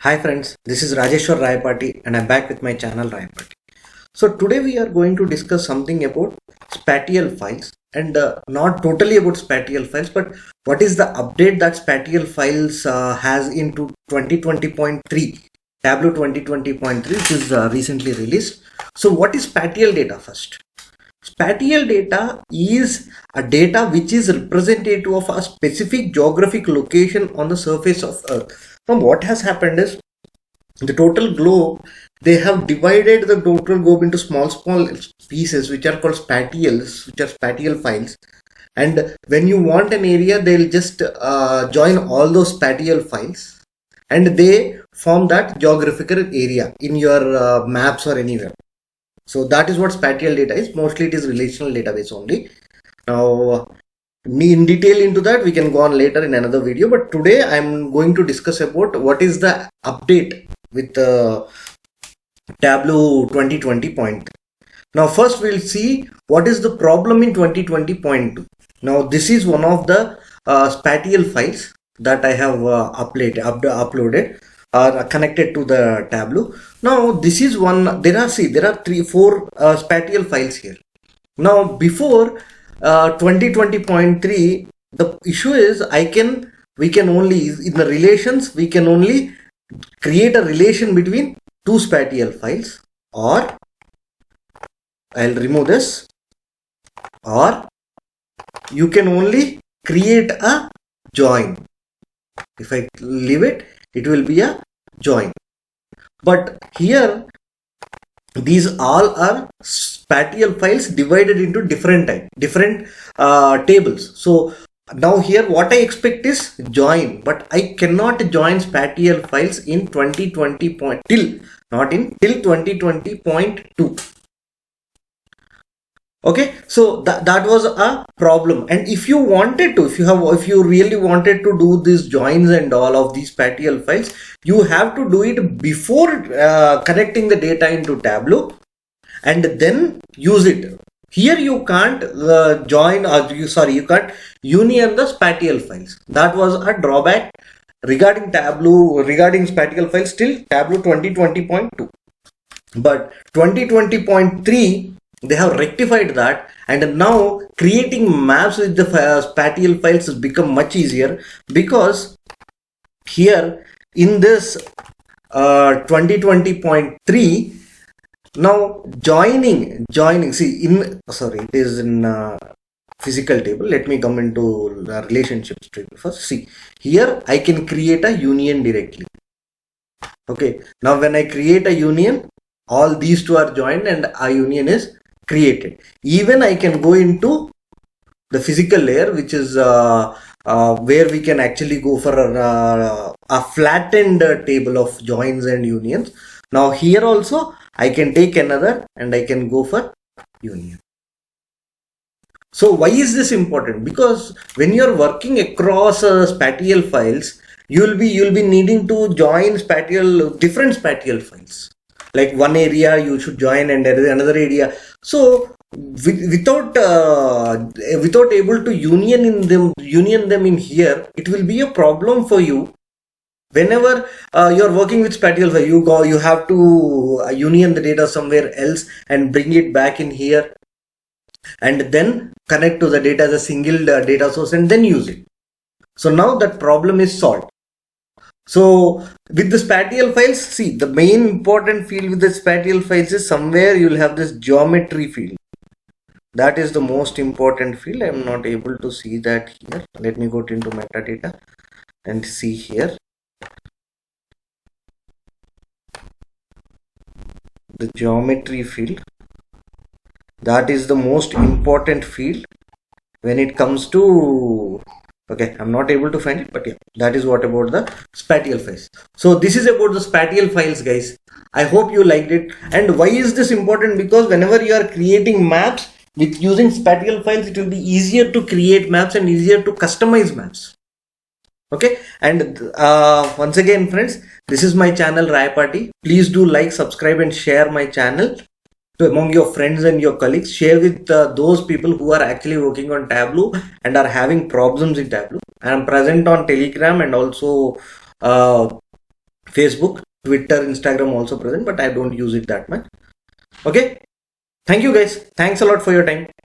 Hi friends, this is Rajeshwar Rayapati and I'm back with my channel Rayapati. So today we are going to discuss something about spatial files and not totally about spatial files, but what is the update that spatial files has into 2020.3, Tableau 2020.3, which is recently released. So what is spatial data first? Spatial data is a data which is representative of a specific geographic location on the surface of Earth. Now what has happened is the total globe, they have divided the total globe into small pieces which are called spatials, which are spatial files. And when you want an area, they'll just join all those spatial files and they form that geographical area in your maps or anywhere. So that is what spatial data is. Mostly it is relational database only. Now in detail into that we can go on later in another video, but today I'm going to discuss about what is the update with Tableau 2020.3. Now first we'll see what is the problem in 2020.2. Now this is one of the spatial files that I have uploaded or connected to the Tableau. Now this is one. There are 4 spatial files here. Now before 2020.3, the issue is we can only in the relations we can only create a relation between two spatial files, or I'll remove this, or you can only create a join. If I leave it, it will be a join. But here these all are spatial files divided into different tables. So now here what I expect is join, but I cannot join spatial files in 2020 till 2020.2. Okay, so that was a problem. And if you wanted to, if you really wanted to do these joins and all of these spatial files, you have to do it before connecting the data into Tableau and then use it. Here you can't join, or you can't union the spatial files. That was a drawback regarding Tableau, regarding spatial files till Tableau 2020.2. But 2020.3, they have rectified that, and now creating maps with the spatial files has become much easier, because here in this 2020.3, now joining, see in, sorry, it is in physical table. Let me come into the relationships table first. See, here I can create a union directly. Okay, now when I create a union, all these two are joined and a union is created. Even I can go into the physical layer, which is where we can actually go for a flattened table of joins and unions. Now here also I can take another and I can go for union. So why is this important? Because when you're working across spatial files, you'll be needing to join different spatial files. Like one area you should join and another area. So without able to union them in here, it will be a problem for you. Whenever you're working with spatial file, you have to union the data somewhere else and bring it back in here, and then connect to the data as a single data source and then use it. So now that problem is solved. So with the spatial files, see, the main important field with the spatial files is somewhere you'll have this geometry field. That is the most important field. I am not able to see that here. Let me go into metadata and see here. The geometry field, that is the most important field when it comes to, okay, I'm not able to find it, but yeah, that is what about the spatial files. So this is about the spatial files, guys. I hope you liked it. And why is this important? Because whenever you are creating maps with using spatial files, it will be easier to create maps and easier to customize maps. Okay, and once again friends, this is my channel Rayapati. Please do like, subscribe and share my channel to among your friends and your colleagues. Share with those people who are actually working on Tableau and are having problems in Tableau. I am present on Telegram and also Facebook, Twitter, Instagram also present, but I don't use it that much. Okay. Thank you guys. Thanks a lot for your time.